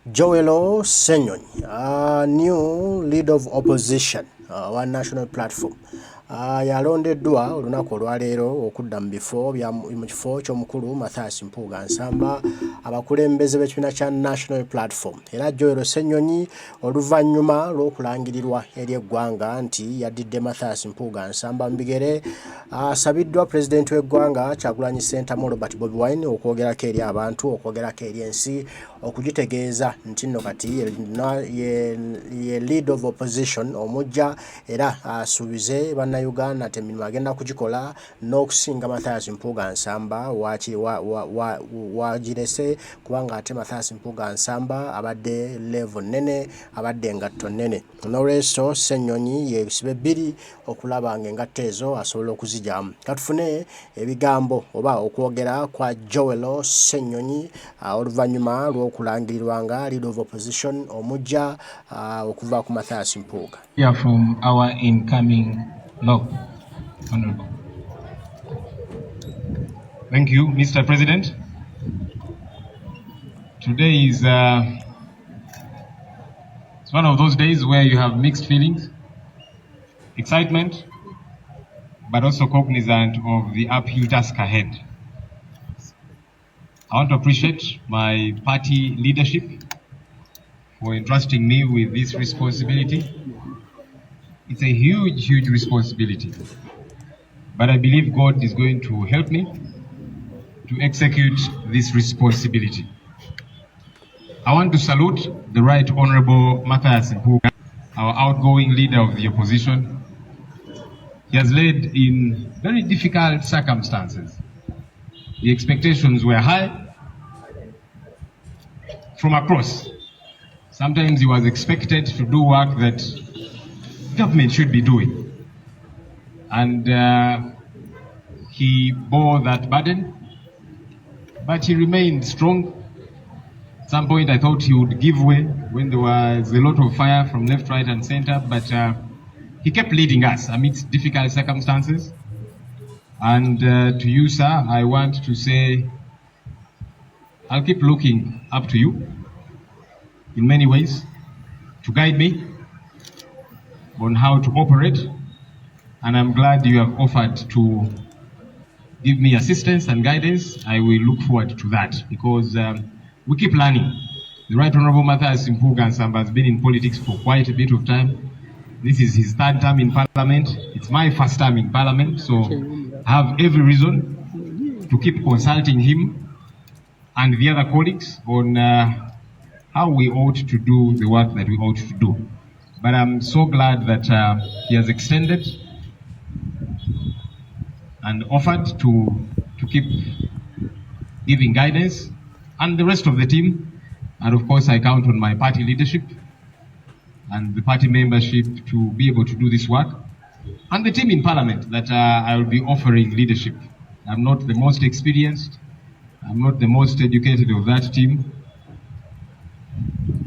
Ssenyonyi, new leader of opposition, one national platform. Yalondeddwa olunaku olwaleero okudda mu kifo ky'omukulu Mathias Mpuuga Nsamba abakulembeze b'ekibiina kya National Platform. Era Joel Ssenyonyi oluvannyuma lw'okulangirirwa eri eggwanga nti yaddidde Mathias Mpuuga Nsamba mu bigere, asabiddwa pulezidenti w'eggwanga Kyagulanyi Ssentamu Robert Bobi Wine okwogerako eri abantu, okwogerako eri ensi, okugitegeeza nti nno kati ye lead of opposition omujja era asuubize bannayuganda nti emirimu agenda kugikola n'okusinga Mathias Mpuuga Nsamba wagirese kubanga ate Mathias Mpuuga Nsamba abadde level nnene, abadde ngatto nnene. N'olwekyo Ssenyonyi yeesibe bbiri okulaba ng'engatto ezo asobola okuzigyamu. Katufune ebigambo oba okwogera kwa Joel Ssenyonyi oluvannyuma lw'okulangirirwa nga leader of opposition omujja okuva ku Mathias Mpuuga. Here from our incoming law. Honorable. Thank you, Mr. President. Today is it's one of those days where you have mixed feelings, excitement, but also cognizant of the uphill task ahead. I want to appreciate my party leadership for entrusting me with this responsibility. It's a huge, huge responsibility, but I believe God is going to help me to execute this responsibility. I want to salute the Right Honorable Mathias Mpuuga, our outgoing leader of the opposition. He has led in very difficult circumstances. The expectations were high from across. Sometimes he was expected to do work that government should be doing. And he bore that burden, but he remained strong. At some point I thought he would give way when there was a lot of fire from left, right and center, but he kept leading us amidst difficult circumstances. And to you, sir, I want to say, I'll keep looking up to you in many ways to guide me on how to operate. And I'm glad you have offered to give me assistance and guidance. I will look forward to that because we keep learning. The Right Honorable Mathias Mpuuga Nsamba has been in politics for quite a bit of time. This is his third term in Parliament. It's my first time in Parliament, so I have every reason to keep consulting him and the other colleagues on how we ought to do the work that we ought to do. But I'm so glad that he has extended and offered to keep giving guidance, and the rest of the team. And of course, I count on my party leadership and the party membership to be able to do this work, and the team in Parliament that I will be offering leadership. I'm not the most experienced, I'm not the most educated of that team.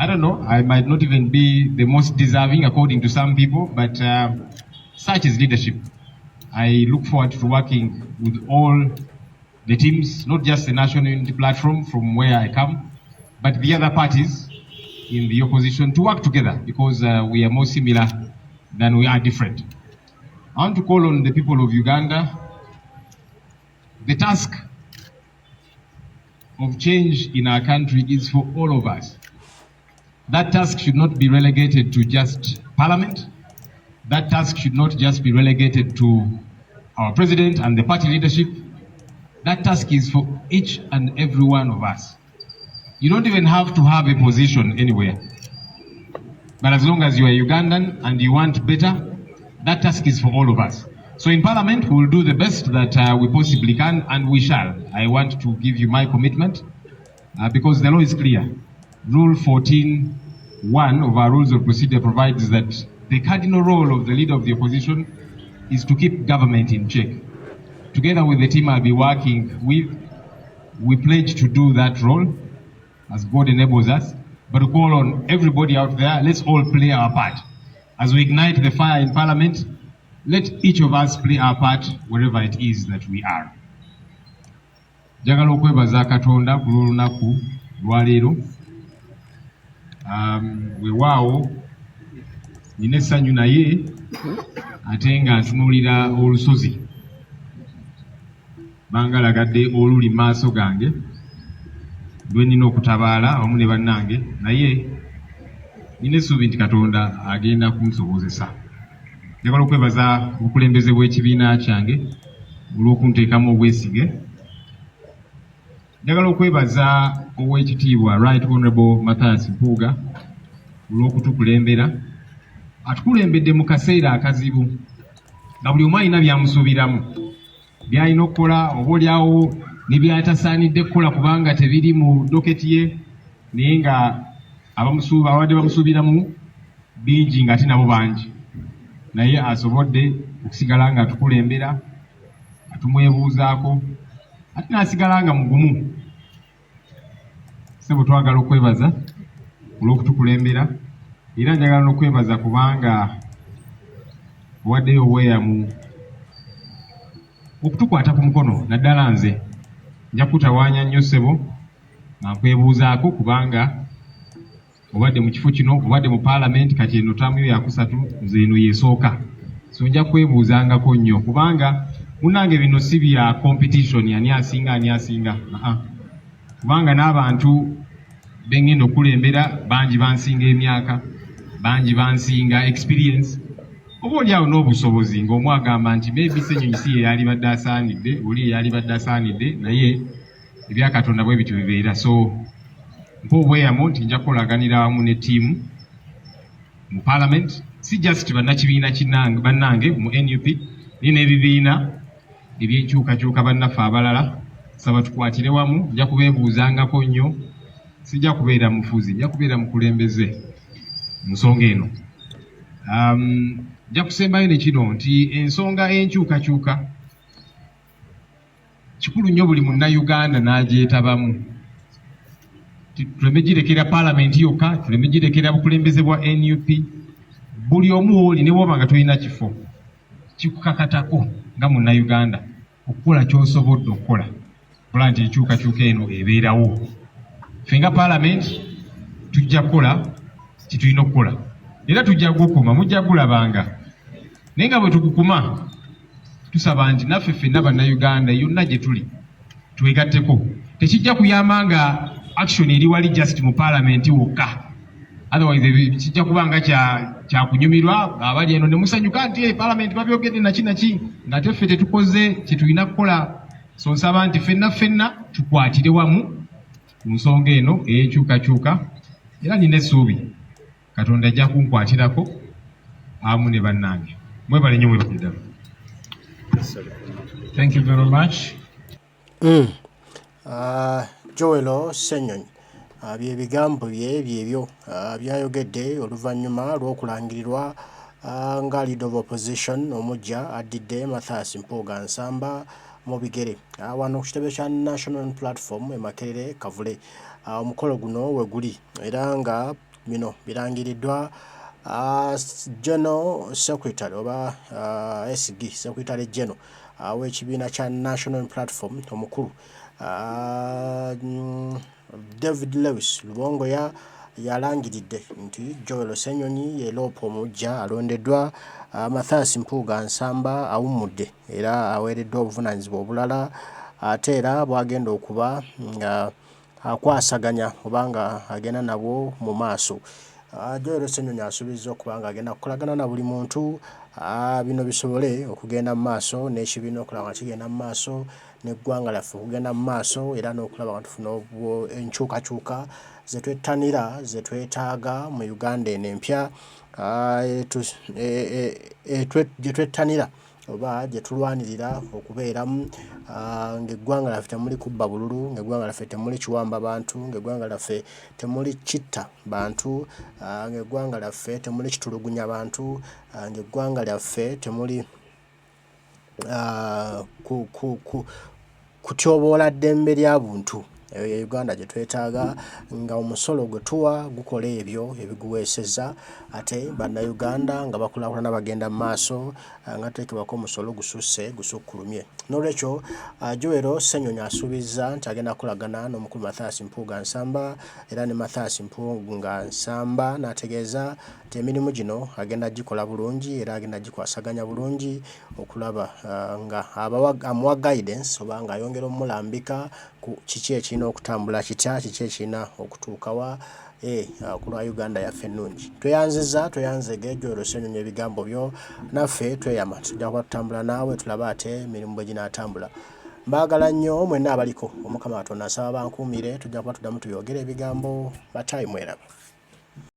I don't know, I might not even be the most deserving according to some people, but such is leadership. I look forward to working with all the teams, not just the National Unity Platform from where I come, but the other parties in the opposition to work together because we are more similar than we are different. I want to call on the people of Uganda. The task of change in our country is for all of us. That task should not be relegated to just Parliament. That task should not just be relegated to our president and the party leadership. That task is for each and every one of us. You don't even have to have a position anywhere. But as long as you are Ugandan and you want better, that task is for all of us. So in Parliament, we will do the best that we possibly can, and we shall. I want to give you my commitment because the law is clear. Rule 14.1 of our Rules of Procedure provides that the cardinal role of the leader of the opposition is to keep government in check. Together with the team I'll be working with, we pledge to do that role as God enables us, but to call on everybody out there, let's all play our part. As we ignite the fire in Parliament, let each of us play our part wherever it is that we are. Njagala okwebaza Katonda ku lunaku lwaleero weewaawo nina essanyu naye ate nga ntunuulira olusozi bangalagadde oluli maaso gange lwe nina okutabaala awamu ne bannange, naye nina essuubi nti Katonda agenda kunsobozesa. Njagala okwebaza obukulembeze bw'ekibiina kyange olw'okunteekamu obwesige. Njagala okwebaza Oweekitiibwa Right Honorable Mathias Mpuuga olw'okutukulembera. Atukulembedde mu kaseera akazibu nga buli omu alina byamusuubiramu, byalina okukola oba olyawo ne byatasaanidde kukola kubanga tebiri mu doketi ye, naye nga abadde bamusuubiramu bingi ng'ate nabo bangi, naye asobodde okusigala nga atukulembera, atumwebuuzaako, ate n'asigala nga mugumu. Ssebo twagala okwebaza olw'okutukulembera, era njagala n'okwebaza kubanga owaddeyo obweyamu okutukwata ku mukono. Naddala nze nja kutawaanya nnyo ssebo nga nkwebuuzaako kubanga obadde mu kifo kino, obadde mu paalamenti, kati eno ttaamu yo yakusatu, nze eno yeesooka. So nja kwebuuzangako nnyo kubanga munnange bino si bya competition ani asinga. Kubanga n'abantu bengenda okukulembera bangi bansinga emyaka, bangi bansinga experience, oba oliawo n'obusobozi ng'omu agamba nti maybe Ssenyonyi si ye yalibadde asaanidde, oli ye yalibadde asaanidde, naye ebya Katonda bwe bityo bibeera. So mpa obweyamu nti nja kukolaganira wamu ne ttiimu mu parliament, si just bannakibiina bannange mu NUP, naye n'ebibiina eby'enkyukakyuka bannaffe abalala. Saba tukwatire wamu, nja kubeebuuzangako nnyo, sijja kubeera mufuzi, nja kubeera mukulembeze mu nsonga eno. Nja kusembayo ne kino nti ensonga enkyukakyuka kikulu nnyo buli munnayuganda n'agyetabamu. Tuleme girekera paalamenti yokka, tuleme girekera bukulembeze bwa NUP. Buli omu oli ne bw'oba nga tolina kifo, kikukakatako nga munnayuganda okukola ky'osobodde okukola, kola nti enkyukakyuka eno ebeerawo. Ffe nga paalamenti tujja kukola kye tulina okukola, era tujja gukuma, mujja gulabanga. Naye nga bwe tugukuma, tusaba nti naffe ffenna bannayuganda yonna gye tuli twegatteko. Tekijja kuyamba nga action eri wali just mu paalamenti wokka, otherwise kijja kuba nga kyakunyumirwa abali eno ne musanyuka nti paalamenti babyogedde naki ng'ate ffe tetukoze kye tulina kukola. So nsaba nti ffenna tukwatire wamu ku nsonga eno ey'enkyukakyuka, era nina essuubi Katonda ajja kunkwatirako awamu ne bannange. Mwebale nnyo, mwebale ddala. Thank you very much. Joel Ssenyonyi bye bigambo bye byebyo byayogedde oluvannyuma lw'okulangirirwa nga leader of opposition omujja addidde Mathias Mpuuga Nsamba mu bigere wano ku kitebe kya National Platform e Makerere Kavule. Omukolo guno we guli era nga bino birangiriddwa General Secretary oba SG Secretary General w'ekibiina kya National Platform omukulu David Lewis Lubongo yalangiridde nti Joel Ssenyonyi ye Lop omujja alondeddwa Mathias Mpuuga Nsamba awummudde era aweereddwa obuvunaanyizibwa obulala ate era bwagenda okuba nga akwasaganya obanga agenda nabwo mu maaso. Joel Ssenyonyi asuubizza okuba nga agenda kukolagana na buli muntu bino bisobole okugenda mu maaso n'ekibiina okulaba nga kigenda mu maaso n'eggwanga lyaffe okugenda mu maaso era n'okulaba nga tufuna enkyukakyuka ze twettanira ze twetaaga mu Uganda eno empya gye twettanira oba gye tulwanirira okubeeramu ng'eggwanga lyaffe temuli kubba bululu, ng'eggwanga lyaffe temuli kiwamba bantu, ng'eggwanga lyaffe temuli kitta bantu, ng'eggwanga lyaffe temuli kitulugunya bantu, ng'eggwanga lyaffe temuli kutyoboola ddembe lya buntu eyo Uganda gye twetaaga nga omusolo gwe tuwa gukola ebyo ebiguweeseza ate bannayuganda nga bakulaakulana bagenda mu maaso nga teekebwako omusolo gususse gusukkulumye. N'olwekyo Joel Ssenyonyi asuubizza nti agenda kukolagana n'omukulu Mathias Mpuuga Nsamba era ne Mathias Mpuuga Nsamba n'ategeeza nti emirimu gino agenda gikola bulungi era agenda gikwasaganya bulungi okulaba nga amuwa guidance oba nga ayongera omulambika ku kiki ekirina okutambula kitya, kiki ekirina okutuukawa ku lwa Uganda yaffe ennungi. Tweyanzege Joel Ssenyonyi ebigambo byo, naffe tweyama tujja kuba tutambula naawe tulabe ate emirimu bwe ginaatambula. Mbaagala nnyo mwenna abaliko Omukama Katonda nsaba bankuumire, tujja kuba tuddamu tubyogera ebigambo bataayi mweraba.